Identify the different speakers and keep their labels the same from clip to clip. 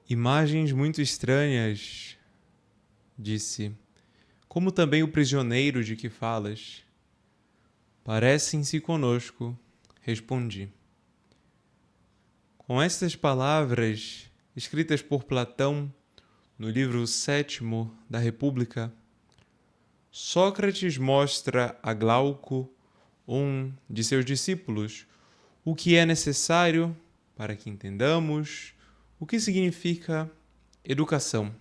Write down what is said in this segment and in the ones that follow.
Speaker 1: Imagens muito estranhas, disse, como também o prisioneiro de que falas. Parecem-se conosco, respondi. Com estas palavras, escritas por Platão no livro 7º da República, Sócrates mostra a Glauco, um de seus discípulos, o que é necessário para que entendamos o que significa educação.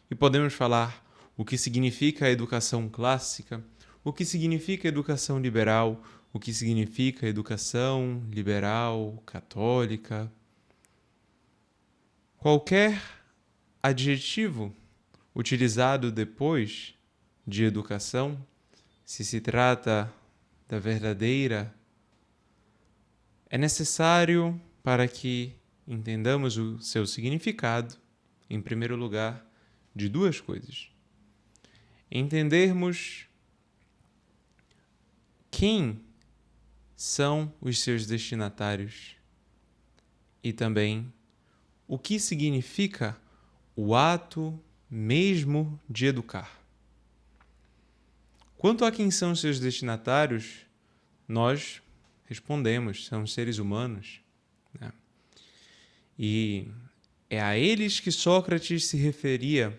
Speaker 1: E podemos falar o que significa a educação clássica, o que significa educação liberal, o que significa educação liberal, católica. Qualquer adjetivo utilizado depois de educação, se se trata da verdadeira, é necessário para que entendamos o seu significado, em primeiro lugar, de duas coisas. Entendermos quem são os seus destinatários e também o que significa o ato mesmo de educar. Quanto a quem são os seus destinatários, nós respondemos, são seres humanos, né? E é a eles que Sócrates se referia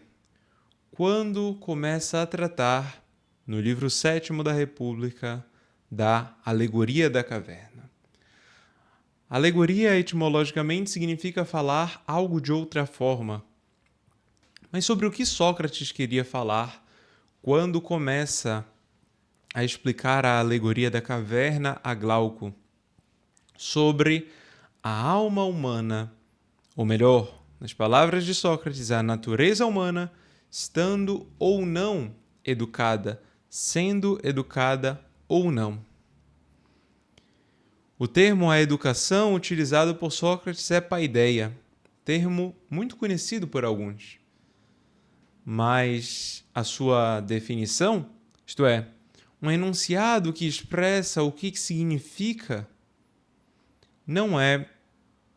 Speaker 1: quando começa a tratar, no livro 7º da República, da alegoria da caverna. Alegoria, etimologicamente, significa falar algo de outra forma. Mas sobre o que Sócrates queria falar quando começa a explicar a alegoria da caverna a Glauco? Sobre a alma humana, ou melhor, nas palavras de Sócrates, a natureza humana, estando ou não educada, sendo educada ou não. O termo a educação utilizado por Sócrates é paideia, termo muito conhecido por alguns. Mas a sua definição, isto é, um enunciado que expressa o que significa, não é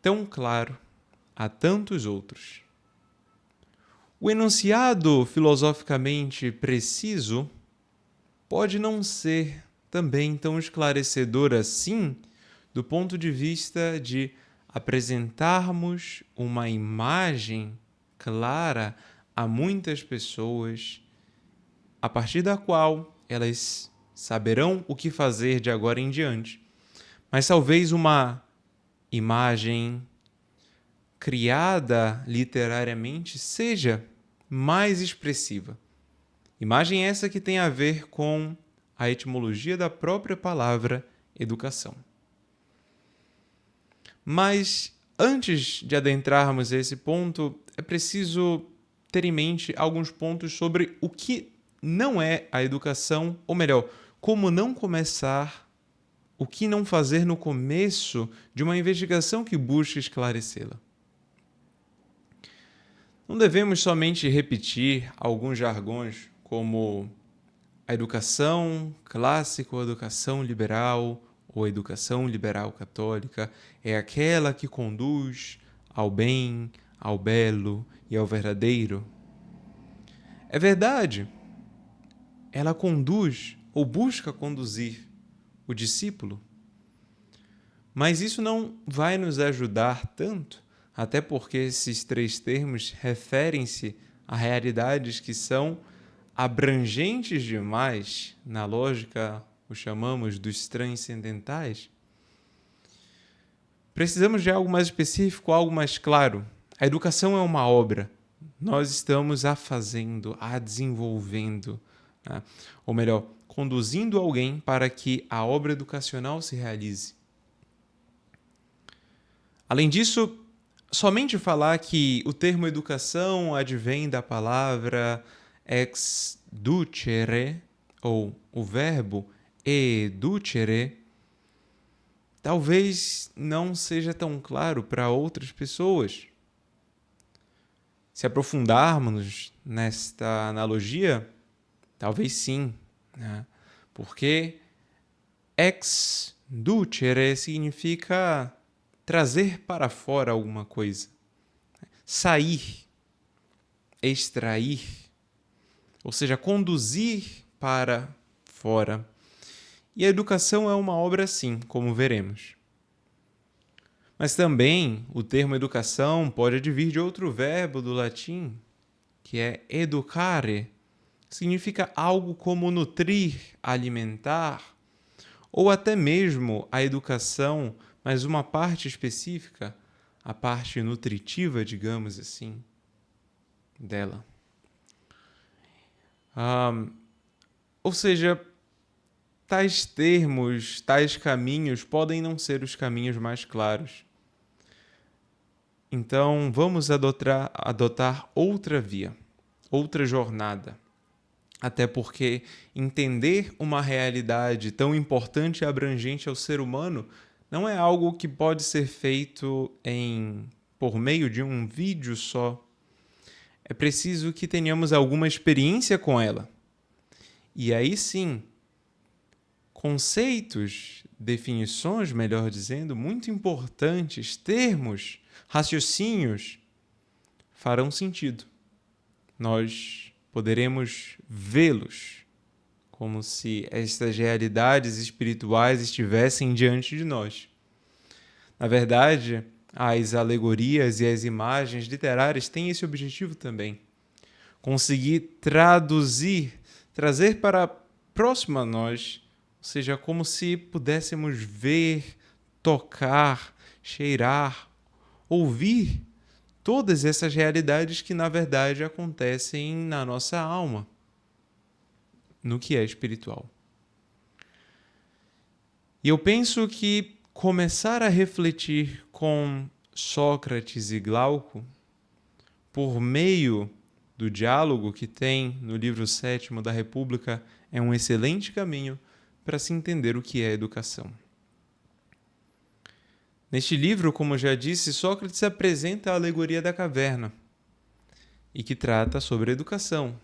Speaker 1: tão claro. Há tantos outros. O enunciado filosoficamente preciso pode não ser também tão esclarecedor assim, do ponto de vista de apresentarmos uma imagem clara a muitas pessoas, a partir da qual elas saberão o que fazer de agora em diante. Mas talvez uma imagem criada literariamente seja mais expressiva. Imagem essa que tem a ver com a etimologia da própria palavra educação. Mas antes de adentrarmos esse ponto, é preciso ter em mente alguns pontos sobre o que não é a educação, ou melhor, como não começar, o que não fazer no começo de uma investigação que busca esclarecê-la. Não devemos somente repetir alguns jargões como a educação clássica ou a educação liberal ou a educação liberal católica é aquela que conduz ao bem, ao belo e ao verdadeiro. É verdade, ela conduz ou busca conduzir o discípulo, mas isso não vai nos ajudar tanto, até porque esses três termos referem-se a realidades que são abrangentes demais, na lógica o chamamos dos transcendentais. Precisamos de algo mais específico, algo mais claro. A educação é uma obra. Nós estamos a fazendo, a desenvolvendo, né? Ou melhor, conduzindo alguém para que a obra educacional se realize. Além disso, somente falar que o termo educação advém da palavra ex ducere, ou o verbo educere, talvez não seja tão claro para outras pessoas. Se aprofundarmos nesta analogia, talvez sim, né? Porque ex ducere significa trazer para fora alguma coisa. sair, extrair, ou seja, conduzir para fora. E a educação é uma obra assim, como veremos. Mas também o termo educação pode advir de outro verbo do latim, que é educare, que significa algo como nutrir, alimentar, ou até mesmo a educação, mas uma parte específica, a parte nutritiva, digamos assim, dela. Ou seja, tais termos, tais caminhos podem não ser os caminhos mais claros. Então, vamos adotar outra via, outra jornada. Até porque entender uma realidade tão importante e abrangente ao ser humano não é algo que pode ser feito por meio de um vídeo só. É preciso que tenhamos alguma experiência com ela. E aí sim, conceitos, definições, melhor dizendo, muito importantes, termos, raciocínios, farão sentido. Nós poderemos vê-los como se estas realidades espirituais estivessem diante de nós. Na verdade, as alegorias e as imagens literárias têm esse objetivo também. Conseguir trazer para próximo a nós, ou seja, como se pudéssemos ver, tocar, cheirar, ouvir todas essas realidades que, na verdade, acontecem na nossa alma, no que é espiritual. E eu penso que começar a refletir com Sócrates e Glauco, por meio do diálogo que tem no livro 7º da República, é um excelente caminho para se entender o que é educação. Neste livro, como já disse, Sócrates apresenta a alegoria da caverna e que trata sobre a educação.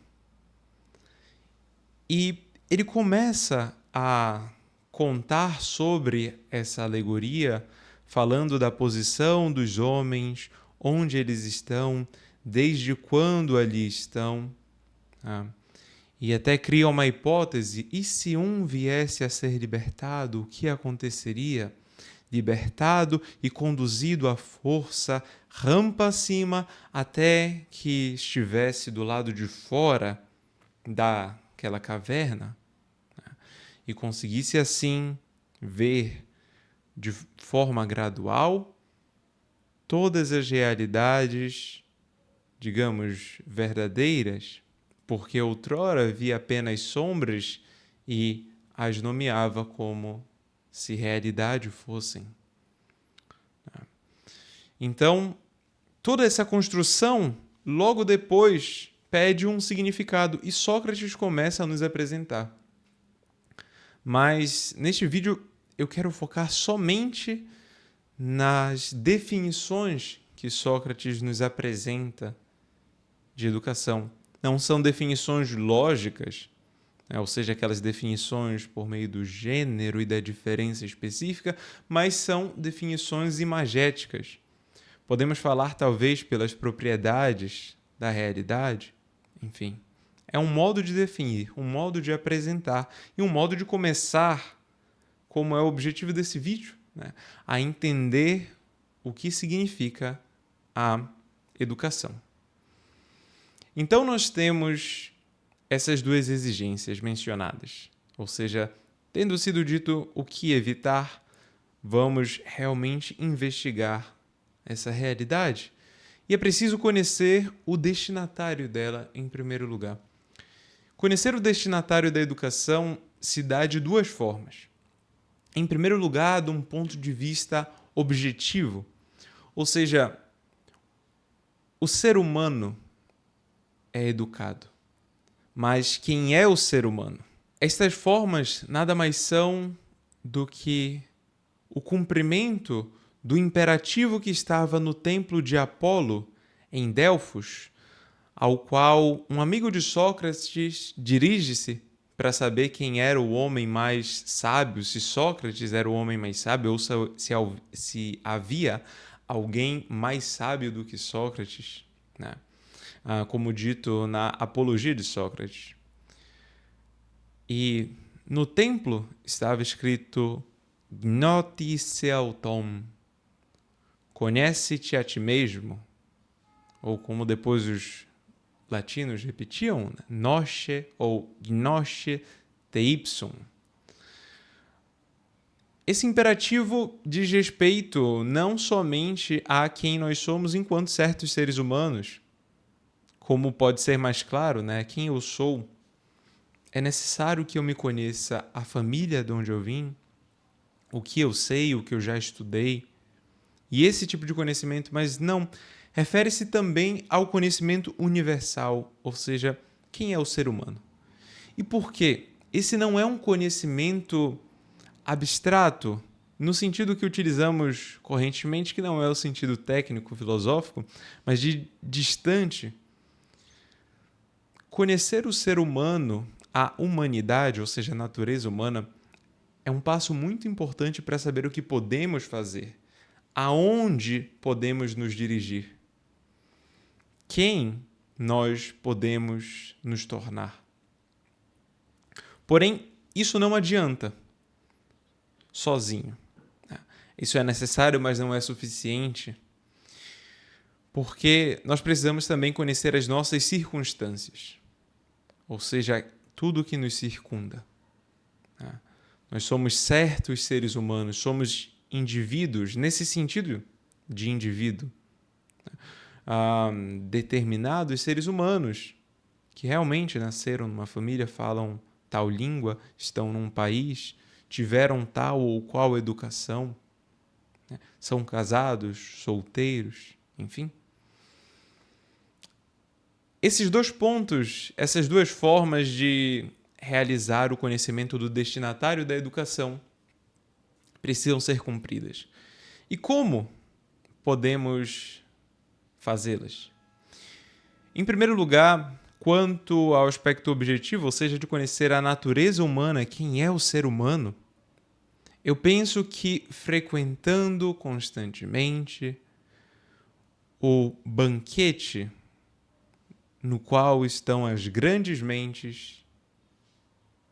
Speaker 1: E ele começa a contar sobre essa alegoria, falando da posição dos homens, onde eles estão, desde quando ali estão. E até cria uma hipótese: e se um viesse a ser libertado, o que aconteceria? Libertado e conduzido à força, rampa acima, até que estivesse do lado de fora daquela caverna, e conseguisse assim ver de forma gradual todas as realidades, digamos, verdadeiras, porque outrora via apenas sombras e as nomeava como se realidade fossem. Então, toda essa construção, logo depois, pede um significado, e Sócrates começa a nos apresentar. Mas, neste vídeo, eu quero focar somente nas definições que Sócrates nos apresenta de educação. Não são definições lógicas, ou seja, aquelas definições por meio do gênero e da diferença específica, mas são definições imagéticas. Podemos falar, talvez, pelas propriedades da realidade. Enfim, é um modo de definir, um modo de apresentar e um modo de começar, como é o objetivo desse vídeo, a entender o que significa a educação. Então, nós temos essas duas exigências mencionadas. Ou seja, tendo sido dito o que evitar, vamos realmente investigar essa realidade. E é preciso conhecer o destinatário dela em primeiro lugar. Conhecer o destinatário da educação se dá de duas formas. Em primeiro lugar, de um ponto de vista objetivo. Ou seja, o ser humano é educado. Mas quem é o ser humano? Estas formas nada mais são do que o cumprimento do imperativo que estava no templo de Apolo, em Delfos, ao qual um amigo de Sócrates dirige-se para saber quem era o homem mais sábio, se Sócrates era o homem mais sábio ou se havia alguém mais sábio do que Sócrates, né? Como dito na Apologia de Sócrates. E no templo estava escrito Gnoti se auton, conhece-te a ti mesmo, ou como depois os latinos repetiam, nosce ou gnosce te ipsum. Esse imperativo diz respeito não somente a quem nós somos enquanto certos seres humanos, como pode ser mais claro, né? Quem eu sou. É necessário que eu me conheça a família de onde eu vim, o que eu sei, o que eu já estudei, e esse tipo de conhecimento, mas não, refere-se também ao conhecimento universal, ou seja, quem é o ser humano. E por quê? Esse não é um conhecimento abstrato, no sentido que utilizamos correntemente, que não é o sentido técnico, filosófico, mas de distante. Conhecer o ser humano, a humanidade, ou seja, a natureza humana, é um passo muito importante para saber o que podemos fazer, aonde podemos nos dirigir, quem nós podemos nos tornar. Porém, isso não adianta sozinho. Isso é necessário, mas não é suficiente, porque nós precisamos também conhecer as nossas circunstâncias, ou seja, tudo o que nos circunda. Nós somos certos seres humanos, somos indivíduos, nesse sentido de indivíduo, determinados seres humanos que realmente nasceram numa família, falam tal língua, estão num país, tiveram tal ou qual educação, né? São casados, solteiros, enfim. Esses dois pontos, essas duas formas de realizar o conhecimento do destinatário da educação precisam ser cumpridas. E como podemos fazê-las? Em primeiro lugar, quanto ao aspecto objetivo, ou seja, de conhecer a natureza humana, quem é o ser humano, eu penso que frequentando constantemente o banquete no qual estão as grandes mentes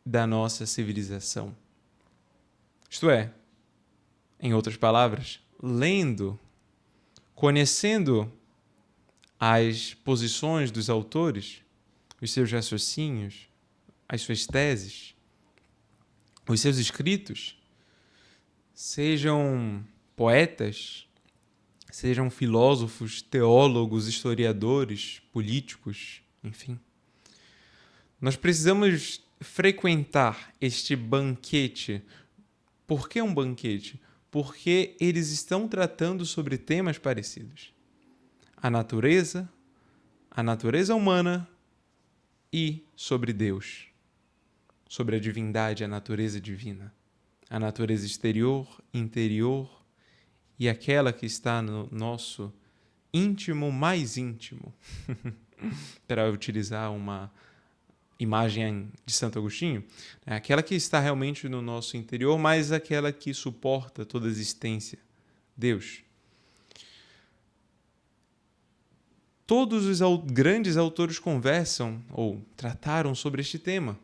Speaker 1: da nossa civilização. Isto é, em outras palavras, lendo, conhecendo as posições dos autores, os seus raciocínios, as suas teses, os seus escritos, sejam poetas, sejam filósofos, teólogos, historiadores, políticos, enfim. Nós precisamos frequentar este banquete. Por que um banquete? Porque eles estão tratando sobre temas parecidos. A natureza humana e sobre Deus, sobre a divindade, a natureza divina, a natureza exterior, interior e aquela que está no nosso íntimo mais íntimo, para utilizar uma imagem de Santo Agostinho, aquela que está realmente no nosso interior, mas aquela que suporta toda a existência, Deus. Todos os grandes autores conversam ou trataram sobre este tema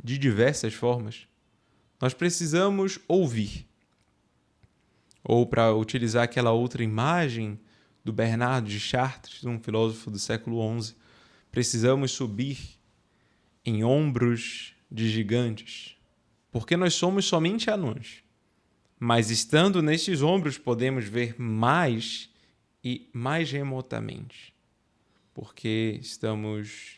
Speaker 1: de diversas formas. Nós precisamos ouvir. Ou, para utilizar aquela outra imagem do Bernard de Chartres, um filósofo do século XI, precisamos subir em ombros de gigantes, porque nós somos somente anões. Mas estando nestes ombros podemos ver mais e mais remotamente, porque estamos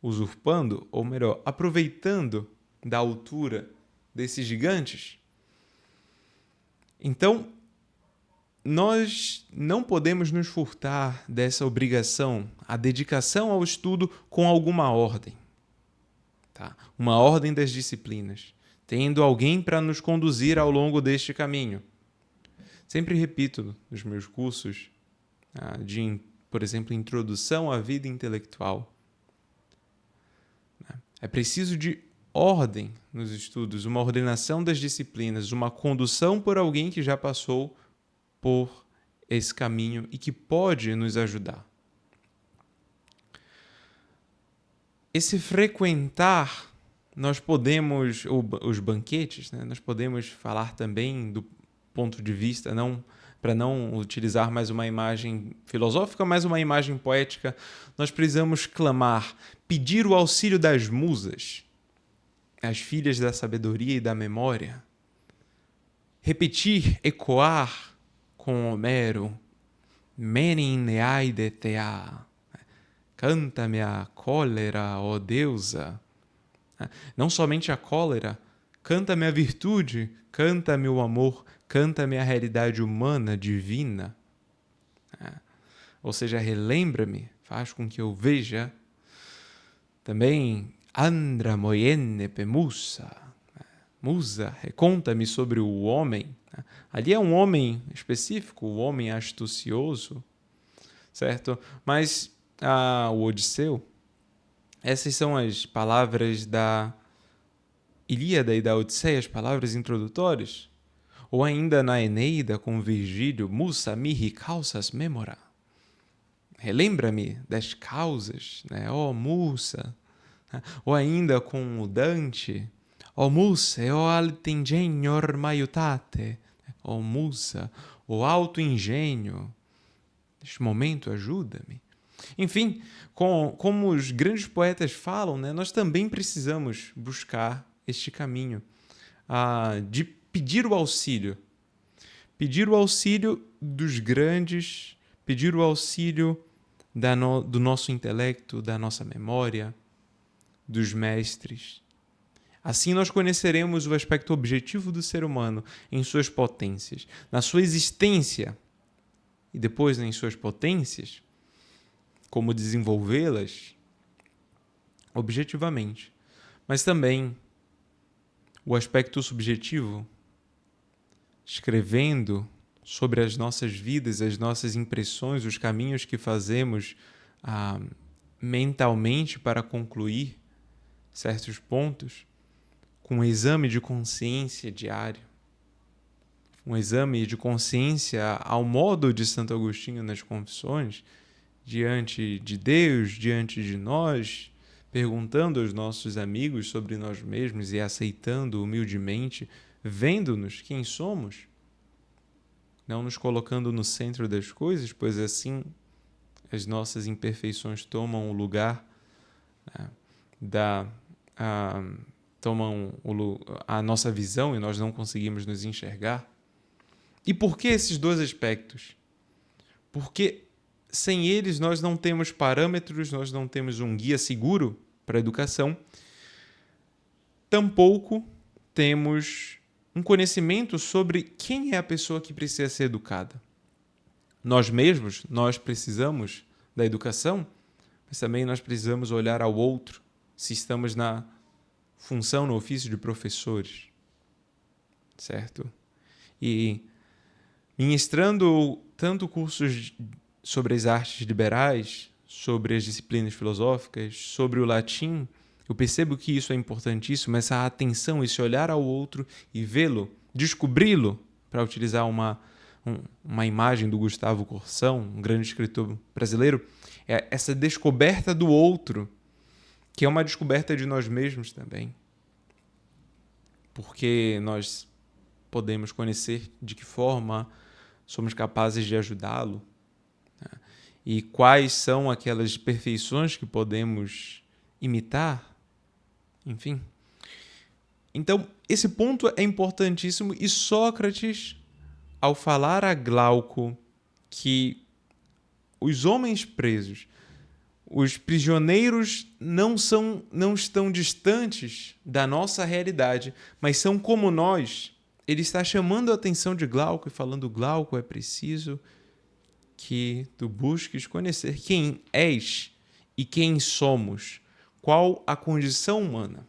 Speaker 1: usurpando, ou melhor, aproveitando da altura desses gigantes. Então, nós não podemos nos furtar dessa obrigação, a dedicação ao estudo com alguma ordem. Tá? Uma ordem das disciplinas, tendo alguém para nos conduzir ao longo deste caminho. Sempre repito nos meus cursos de, por exemplo, introdução à vida intelectual. É preciso de ordem nos estudos, uma ordenação das disciplinas, uma condução por alguém que já passou por esse caminho e que pode nos ajudar. Esse frequentar, nós podemos, os banquetes, né? Nós podemos falar também do ponto de vista, para não utilizar mais uma imagem filosófica, mas uma imagem poética, nós precisamos clamar, pedir o auxílio das musas, as filhas da sabedoria e da memória, repetir, ecoar com Homero, Menin neaide thea, canta-me a cólera, ó deusa. Não somente a cólera, canta-me a virtude, canta-me o amor, canta-me a realidade humana, divina. Ou seja, relembra-me, faz com que eu veja. Também, andra moyenne pe musa. Musa, conta-me sobre o homem. Ali é um homem específico, o homem astucioso, certo? Mas o Odisseu, essas são as palavras da Ilíada e da Odisseia, as palavras introdutórias. Ou ainda na Eneida, com Virgílio, Musa mihi causas memora. Relembra-me das causas, né? Ó Musa. Ou ainda com o Dante, ó Musa, ó alto ingenior maiutate. Ó Musa, o alto engenho. Neste momento, ajuda-me. Enfim, como os grandes poetas falam, né, nós também precisamos buscar este caminho de pedir o auxílio. Pedir o auxílio dos grandes, pedir o auxílio do nosso intelecto, da nossa memória, dos mestres. Assim nós conheceremos o aspecto objetivo do ser humano em suas potências, na sua existência e depois em suas potências, como desenvolvê-las objetivamente, mas também o aspecto subjetivo, escrevendo sobre as nossas vidas, as nossas impressões, os caminhos que fazemos mentalmente para concluir certos pontos, com um exame de consciência diário, um exame de consciência ao modo de Santo Agostinho nas Confissões, diante de Deus, diante de nós, perguntando aos nossos amigos sobre nós mesmos e aceitando humildemente, vendo-nos quem somos, não nos colocando no centro das coisas, pois assim as nossas imperfeições tomam o lugar, tomam a nossa visão e nós não conseguimos nos enxergar. E por que esses dois aspectos? Porque sem eles nós não temos parâmetros, nós não temos um guia seguro para a educação, tampouco temos um conhecimento sobre quem é a pessoa que precisa ser educada. Nós mesmos, nós precisamos da educação, mas também nós precisamos olhar ao outro, se estamos na função, no ofício de professores, certo? E ministrando tanto cursos sobre as artes liberais, sobre as disciplinas filosóficas, sobre o latim, eu percebo que isso é importantíssimo, essa atenção, esse olhar ao outro e vê-lo, descobri-lo, para utilizar uma imagem do Gustavo Corsão, um grande escritor brasileiro, é essa descoberta do outro, que é uma descoberta de nós mesmos também. Porque nós podemos conhecer de que forma somos capazes de ajudá-lo, né? E quais são aquelas perfeições que podemos imitar, enfim. Então, esse ponto é importantíssimo e Sócrates, ao falar a Glauco que os homens presos, os prisioneiros não estão distantes da nossa realidade, mas são como nós, ele está chamando a atenção de Glauco e falando: Glauco, é preciso que tu busques conhecer quem és e quem somos, qual a condição humana,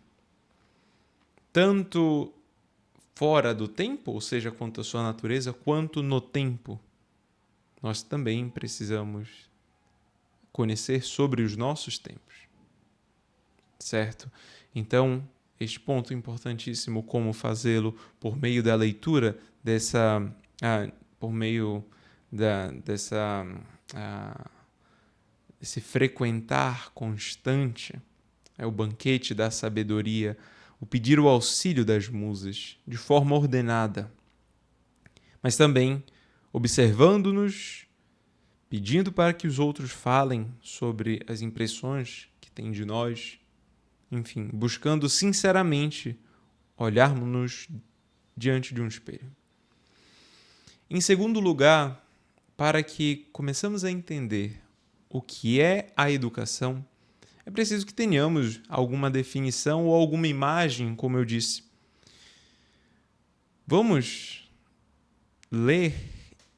Speaker 1: tanto fora do tempo, ou seja, quanto a sua natureza, quanto no tempo. Nós também precisamos conhecer sobre os nossos tempos, certo? Então, este ponto importantíssimo, como fazê-lo por meio da leitura por meio esse frequentar constante, o banquete da sabedoria, o pedir o auxílio das musas de forma ordenada, mas também observando-nos, pedindo para que os outros falem sobre as impressões que têm de nós, enfim, buscando sinceramente olharmos-nos diante de um espelho. Em segundo lugar, para que começamos a entender o que é a educação, é preciso que tenhamos alguma definição ou alguma imagem, como eu disse. Vamos ler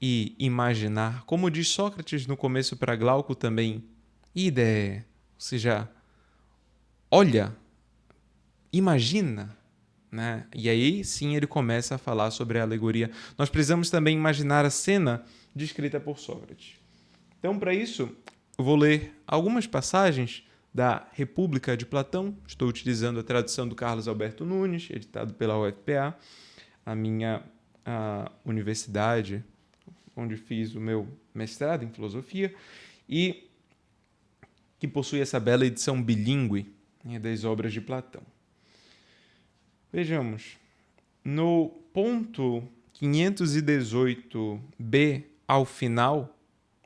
Speaker 1: e imaginar, como diz Sócrates no começo para Glauco também, ide, ou seja, olha, imagina, né? E aí sim ele começa a falar sobre a alegoria. Nós precisamos também imaginar a cena descrita por Sócrates. Então, para isso, eu vou ler algumas passagens da República de Platão. Estou utilizando a tradução do Carlos Alberto Nunes, editado pela UFPA, a minha universidade, onde fiz o meu mestrado em filosofia, e que possui essa bela edição bilíngue das obras de Platão. Vejamos, no ponto 518b ao final,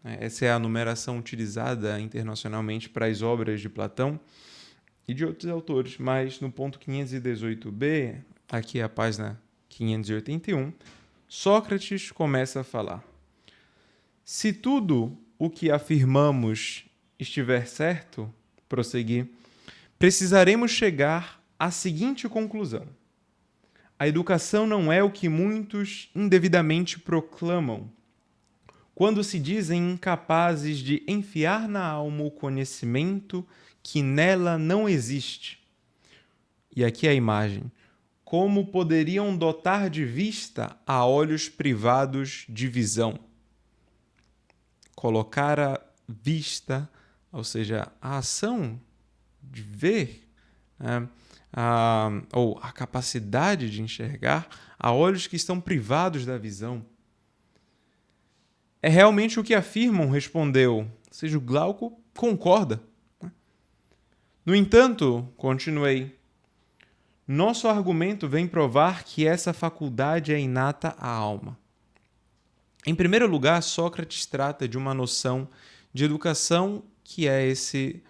Speaker 1: essa é a numeração utilizada internacionalmente para as obras de Platão e de outros autores, mas no ponto 518b, aqui é a página 581, Sócrates começa a falar: se tudo o que afirmamos estiver certo, prosseguir, precisaremos chegar à seguinte conclusão: a educação não é o que muitos indevidamente proclamam quando se dizem incapazes de enfiar na alma o conhecimento que nela não existe. E aqui a imagem. Como poderiam dotar de vista a olhos privados de visão? Colocar a vista, ou seja, a ação de ver, né? Ou a capacidade de enxergar a olhos que estão privados da visão. É realmente o que afirmam, respondeu. Ou seja, o Glauco concorda. No entanto, continuei, nosso argumento vem provar que essa faculdade é inata à alma. Em primeiro lugar, Sócrates trata de uma noção de educação que é esse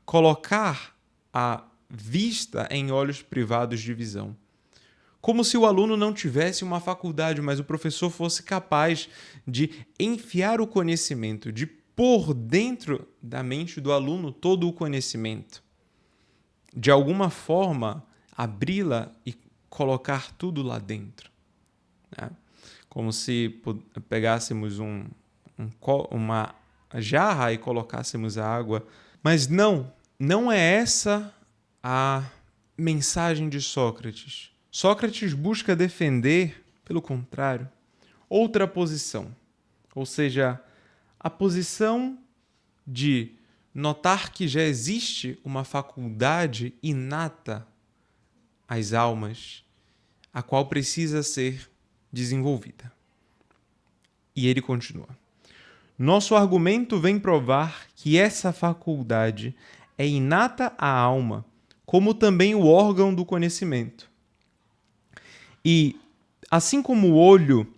Speaker 1: colocar a vista em olhos privados de visão. Como se o aluno não tivesse uma faculdade, mas o professor fosse capaz de enfiar o conhecimento, de pôr dentro da mente do aluno todo o conhecimento. De alguma forma, abri-la e colocar tudo lá dentro. Né? Como se pegássemos uma jarra e colocássemos a água. Mas não é essa a mensagem de Sócrates. Sócrates busca defender, pelo contrário, outra posição. Ou seja, a posição de notar que já existe uma faculdade inata às almas, a qual precisa ser desenvolvida. E ele continua. Nosso argumento vem provar que essa faculdade é inata à alma, como também o órgão do conhecimento. E, assim como o olho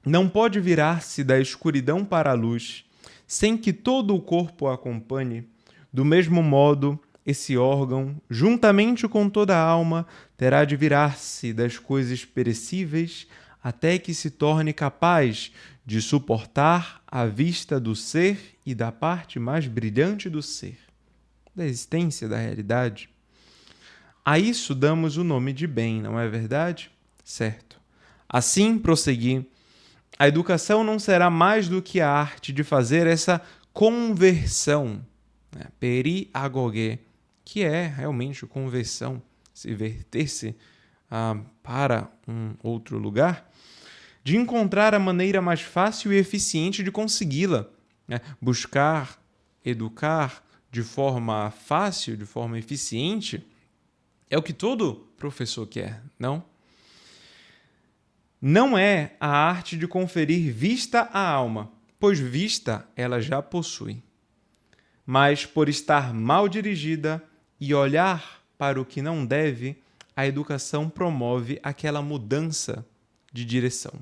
Speaker 1: não pode virar-se da escuridão para a luz, sem que todo o corpo o acompanhe, do mesmo modo, esse órgão, juntamente com toda a alma, terá de virar-se das coisas perecíveis até que se torne capaz de suportar a vista do ser e da parte mais brilhante do ser, da existência, da realidade. A isso damos o nome de bem, não é verdade? Certo. Assim, prossegui, a educação não será mais do que a arte de fazer essa conversão, né? Periagogê, que é realmente conversão, se verter-se para um outro lugar, de encontrar a maneira mais fácil e eficiente de consegui-la, né? Buscar, educar de forma fácil, de forma eficiente, é o que todo professor quer, não? não é a arte de conferir vista à alma, pois vista ela já possui. Mas, por estar mal dirigida e olhar para o que não deve, a educação promove aquela mudança de direção.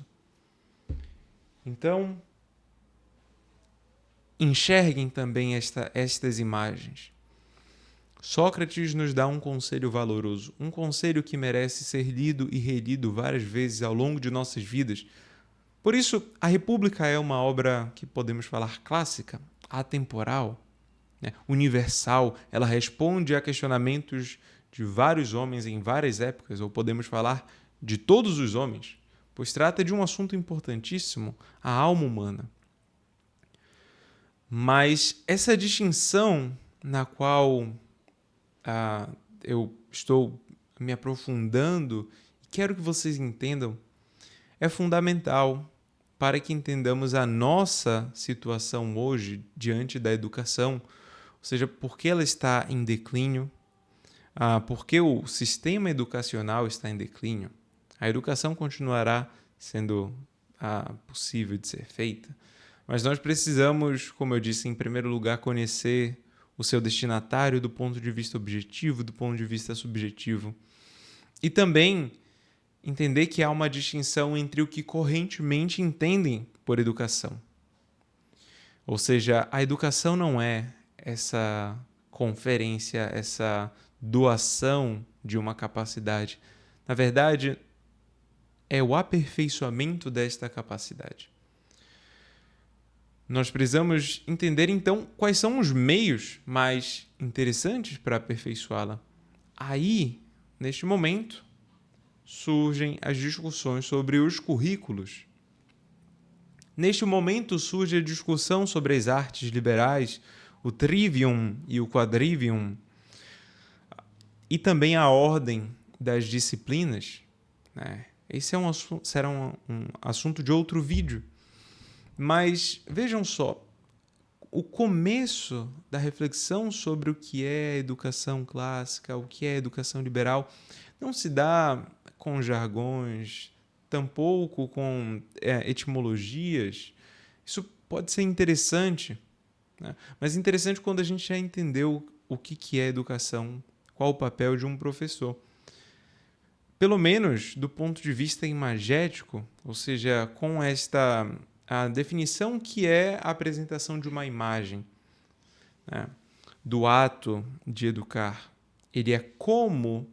Speaker 1: Então, enxerguem também estas imagens. Sócrates nos dá um conselho valoroso, um conselho que merece ser lido e relido várias vezes ao longo de nossas vidas. Por isso, a República é uma obra que podemos falar clássica, atemporal, né? Universal. Ela responde a questionamentos de vários homens em várias épocas, ou podemos falar de todos os homens, pois trata de um assunto importantíssimo, a alma humana. Mas essa distinção na qual eu estou me aprofundando e quero que vocês entendam é fundamental para que entendamos a nossa situação hoje diante da educação, ou seja, por que ela está em declínio, por que o sistema educacional está em declínio. A educação continuará sendo possível de ser feita, mas nós precisamos, como eu disse, em primeiro lugar, conhecer o seu destinatário do ponto de vista objetivo, do ponto de vista subjetivo. E também entender que há uma distinção entre o que correntemente entendem por educação. Ou seja, a educação não é essa conferência, essa doação de uma capacidade. Na verdade, é o aperfeiçoamento desta capacidade. Nós precisamos entender, então, quais são os meios mais interessantes para aperfeiçoá-la. Aí, neste momento, surgem as discussões sobre os currículos. Neste momento, surge a discussão sobre as artes liberais, o trivium e o quadrivium, e também a ordem das disciplinas. Esse será um assunto de outro vídeo. Mas vejam só, o começo da reflexão sobre o que é educação clássica, o que é educação liberal, não se dá com jargões, tampouco com etimologias. Isso pode ser interessante, né? Mas interessante quando a gente já entendeu o que é educação, qual o papel de um professor. Pelo menos do ponto de vista imagético, ou seja, com a definição que é a apresentação de uma imagem, né, do ato de educar. Ele é como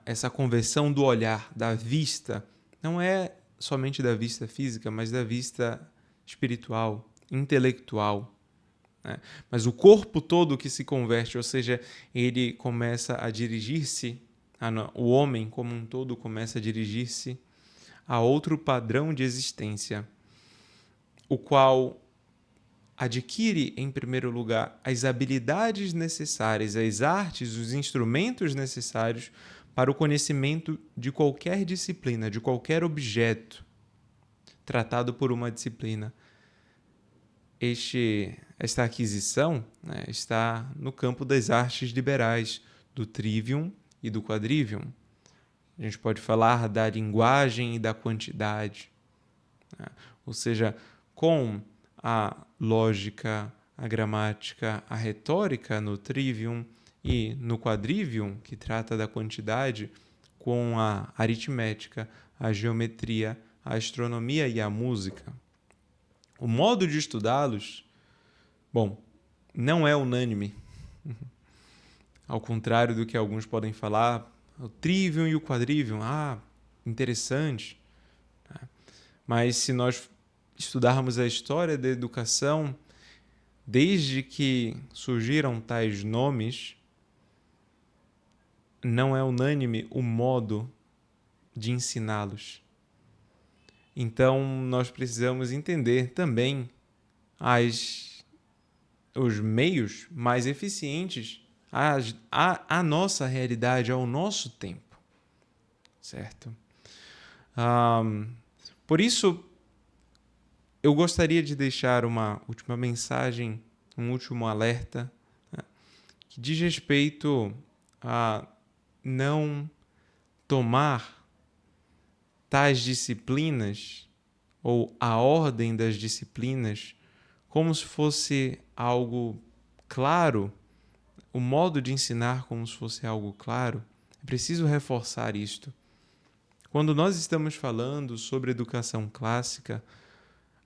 Speaker 1: essa conversão do olhar, da vista, não é somente da vista física, mas da vista espiritual, intelectual, né? Mas o corpo todo que se converte, ou seja, ele começa a dirigir-se, o homem como um todo começa a dirigir-se a outro padrão de existência, o qual adquire, em primeiro lugar, as habilidades necessárias, as artes, os instrumentos necessários para o conhecimento de qualquer disciplina, de qualquer objeto tratado por uma disciplina. Esta aquisição, né, está no campo das artes liberais, do trivium e do quadrivium. A gente pode falar da linguagem e da quantidade, né? Ou seja, com a lógica, a gramática, a retórica no trivium e no quadrivium, que trata da quantidade, com a aritmética, a geometria, a astronomia e a música. O modo de estudá-los, não é unânime. Ao contrário do que alguns podem falar, o trivium e o quadrivium, interessante. Mas se nós estudarmos a história da educação, desde que surgiram tais nomes, não é unânime o modo de ensiná-los. Então, nós precisamos entender também os meios mais eficientes à nossa realidade, ao nosso tempo, certo? Por isso, eu gostaria de deixar uma última mensagem, um último alerta, né, que diz respeito a não tomar tais disciplinas ou a ordem das disciplinas como se fosse algo claro, o modo de ensinar como se fosse algo claro. É preciso reforçar isto. Quando nós estamos falando sobre educação clássica,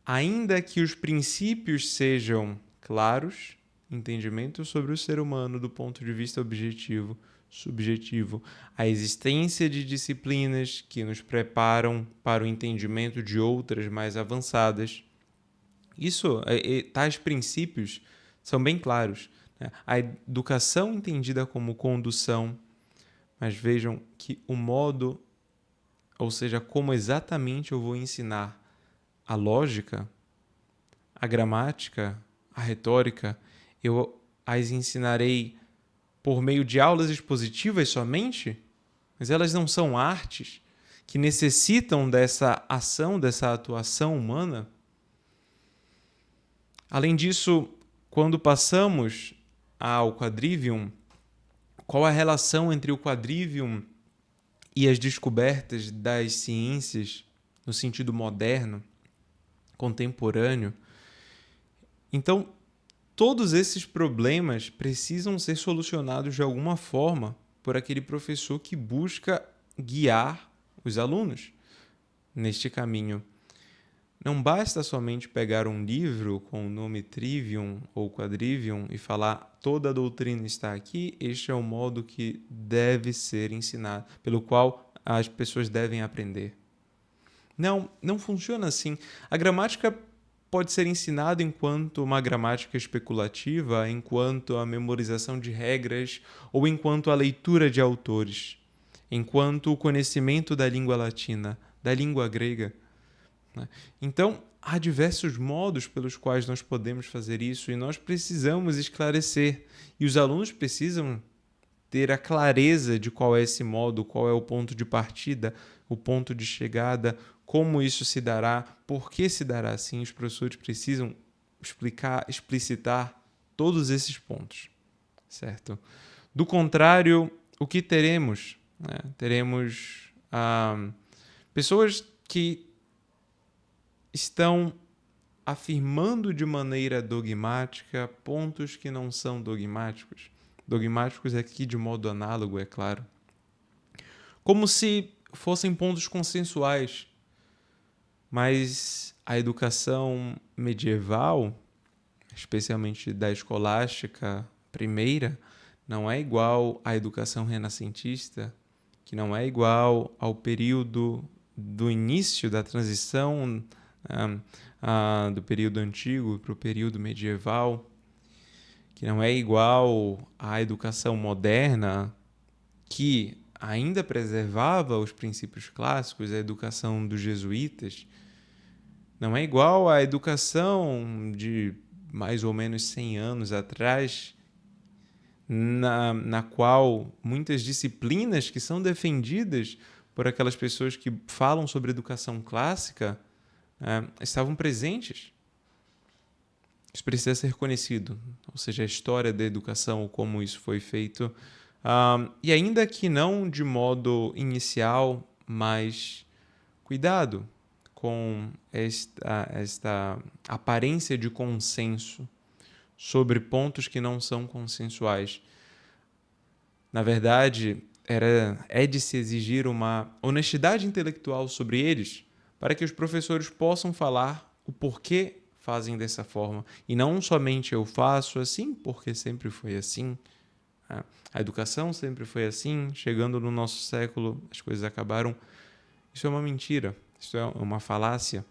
Speaker 1: ainda que os princípios sejam claros, entendimento sobre o ser humano do ponto de vista objetivo, subjetivo, a existência de disciplinas que nos preparam para o entendimento de outras mais avançadas. Tais princípios são bem claros, né? A educação entendida como condução, mas vejam que o modo, ou seja, como exatamente eu vou ensinar a lógica, a gramática, a retórica, eu as ensinarei por meio de aulas expositivas somente, mas elas não são artes que necessitam dessa ação, dessa atuação humana. Além disso, quando passamos ao quadrivium, qual a relação entre o quadrivium e as descobertas das ciências no sentido moderno, contemporâneo? Então, todos esses problemas precisam ser solucionados de alguma forma por aquele professor que busca guiar os alunos neste caminho. Não basta somente pegar um livro com o nome Trivium ou Quadrivium e falar toda a doutrina está aqui, este é o modo que deve ser ensinado, pelo qual as pessoas devem aprender. Não funciona assim. A gramática pode ser ensinada enquanto uma gramática especulativa, enquanto a memorização de regras ou enquanto a leitura de autores, enquanto o conhecimento da língua latina, da língua grega. Então, há diversos modos pelos quais nós podemos fazer isso e nós precisamos esclarecer. E os alunos precisam ter a clareza de qual é esse modo, qual é o ponto de partida, o ponto de chegada, como isso se dará, por que se dará assim. Os professores precisam explicitar todos esses pontos, certo? Do contrário, o que teremos? Teremos pessoas que estão afirmando de maneira dogmática pontos que não são dogmáticos. Dogmáticos aqui de modo análogo, é claro. Como se fossem pontos consensuais. Mas a educação medieval, especialmente da escolástica primeira, não é igual à educação renascentista, que não é igual ao período do início da transição do período antigo para o período medieval, que não é igual à educação moderna, que ainda preservava os princípios clássicos, a educação dos jesuítas, não é igual à educação de mais ou menos 100 anos atrás, na qual muitas disciplinas que são defendidas por aquelas pessoas que falam sobre educação clássica estavam presentes. Isso precisa ser reconhecido, ou seja, a história da educação, como isso foi feito, e ainda que não de modo inicial, mas cuidado com esta aparência de consenso sobre pontos que não são consensuais. Na verdade, é de se exigir uma honestidade intelectual sobre eles, para que os professores possam falar o porquê fazem dessa forma. E não somente eu faço assim porque sempre foi assim. A educação sempre foi assim. Chegando no nosso século, as coisas acabaram. Isso é uma mentira. Isso é uma falácia.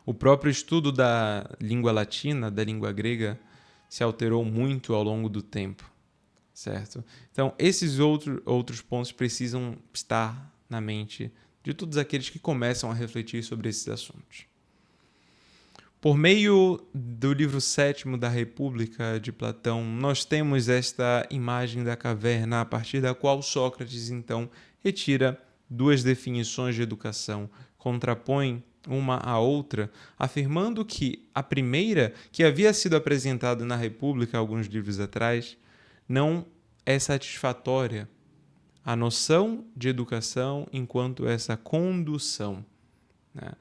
Speaker 1: O próprio estudo da língua latina, da língua grega, se alterou muito ao longo do tempo. Certo? Então, esses outros pontos precisam estar na mente de todos aqueles que começam a refletir sobre esses assuntos. Por meio do livro 7º da República de Platão, nós temos esta imagem da caverna, a partir da qual Sócrates, então, retira duas definições de educação, contrapõe uma à outra, afirmando que a primeira, que havia sido apresentada na República alguns livros atrás, não é satisfatória a noção de educação enquanto essa condução, né?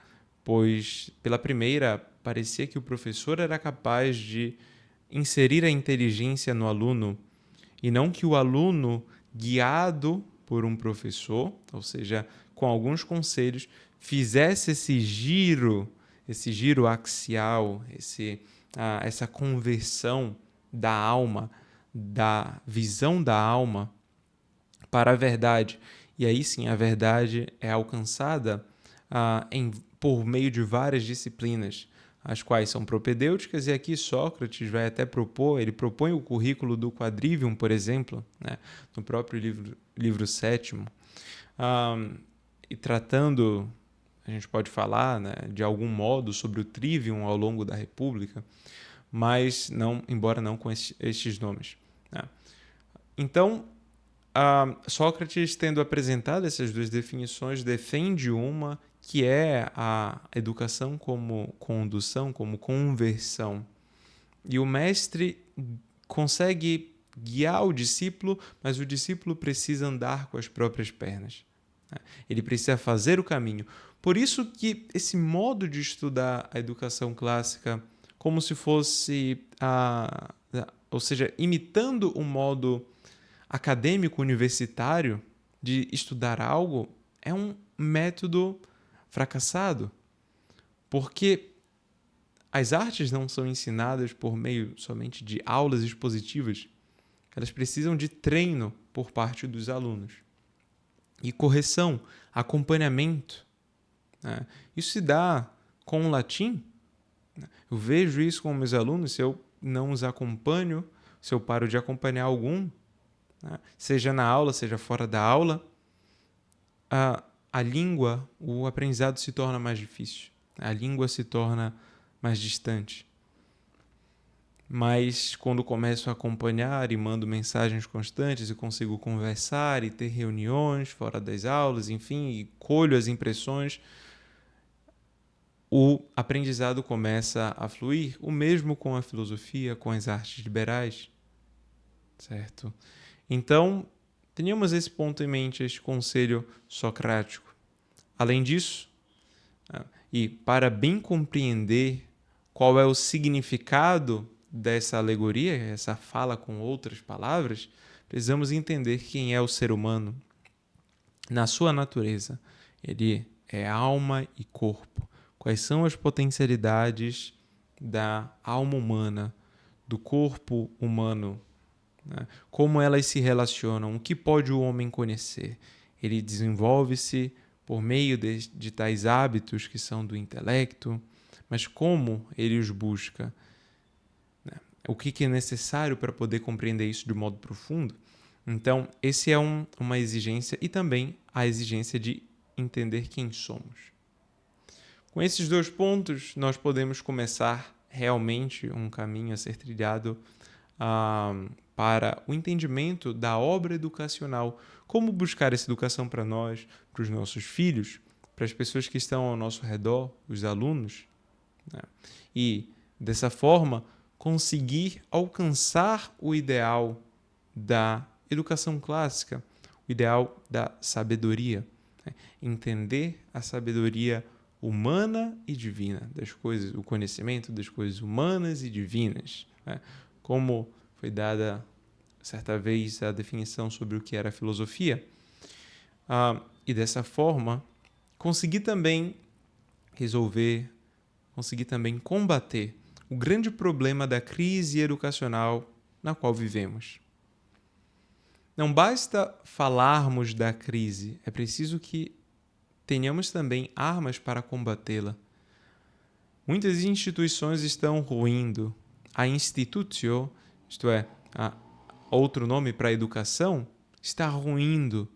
Speaker 1: Pois, pela primeira, parecia que o professor era capaz de inserir a inteligência no aluno e não que o aluno, guiado por um professor, ou seja, com alguns conselhos, fizesse esse giro axial, essa conversão da alma, da visão da alma para a verdade. E aí sim, a verdade é alcançada por meio de várias disciplinas, as quais são propedêuticas, e aqui Sócrates vai até ele propõe o currículo do Quadrivium, por exemplo, né, no próprio livro sétimo, e tratando, a gente pode falar, né, de algum modo sobre o Trivium ao longo da República, mas não, embora não com estes nomes, né. Então, Sócrates, tendo apresentado essas duas definições, defende uma que é a educação como condução, como conversão. E o mestre consegue guiar o discípulo, mas o discípulo precisa andar com as próprias pernas. Ele precisa fazer o caminho. Por isso que esse modo de estudar a educação clássica, como se fosse, ou seja, imitando o modo acadêmico universitário de estudar algo, é um método fracassado, porque as artes não são ensinadas por meio somente de aulas expositivas, elas precisam de treino por parte dos alunos. E correção, acompanhamento, né? Isso se dá com o latim. Eu vejo isso com meus alunos, se eu não os acompanho, se eu paro de acompanhar algum, né? Seja na aula, seja fora da aula, a língua, o aprendizado se torna mais difícil. A língua se torna mais distante. Mas quando começo a acompanhar e mando mensagens constantes e consigo conversar e ter reuniões fora das aulas, enfim, e colho as impressões, o aprendizado começa a fluir. O mesmo com a filosofia, com as artes liberais, certo? Então, tenhamos esse ponto em mente, este conselho socrático. Além disso, e para bem compreender qual é o significado dessa alegoria, essa fala com outras palavras, precisamos entender quem é o ser humano na sua natureza. Ele é alma e corpo. Quais são as potencialidades da alma humana, do corpo humano, né? Como elas se relacionam, o que pode o homem conhecer? Ele desenvolve-se por meio de tais hábitos que são do intelecto, mas como ele os busca? Né? O que é necessário para poder compreender isso de modo profundo? Então, esse é uma exigência e também a exigência de entender quem somos. Com esses dois pontos, nós podemos começar realmente um caminho a ser trilhado para o entendimento da obra educacional. Como buscar essa educação para nós, para os nossos filhos, para as pessoas que estão ao nosso redor, os alunos, né? E, dessa forma, conseguir alcançar o ideal da educação clássica, o ideal da sabedoria, né? Entender a sabedoria humana e divina das coisas, o conhecimento das coisas humanas e divinas, né? Como foi dada certa vez a definição sobre o que era filosofia, e dessa forma conseguir também conseguir também combater o grande problema da crise educacional na qual vivemos. Não basta falarmos da crise, é preciso que tenhamos também armas para combatê-la. Muitas instituições estão ruindo. A institutio, isto é, outro nome para a educação, está ruindo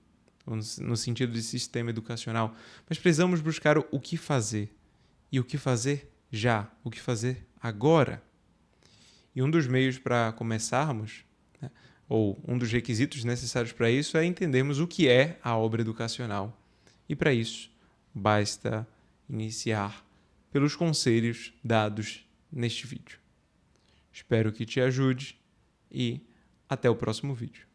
Speaker 1: no sentido de sistema educacional. Mas precisamos buscar o que fazer. E o que fazer já, o que fazer agora. E um dos meios para começarmos, né, ou um dos requisitos necessários para isso, é entendermos o que é a obra educacional. E para isso, basta iniciar pelos conselhos dados neste vídeo. Espero que te ajude e até o próximo vídeo.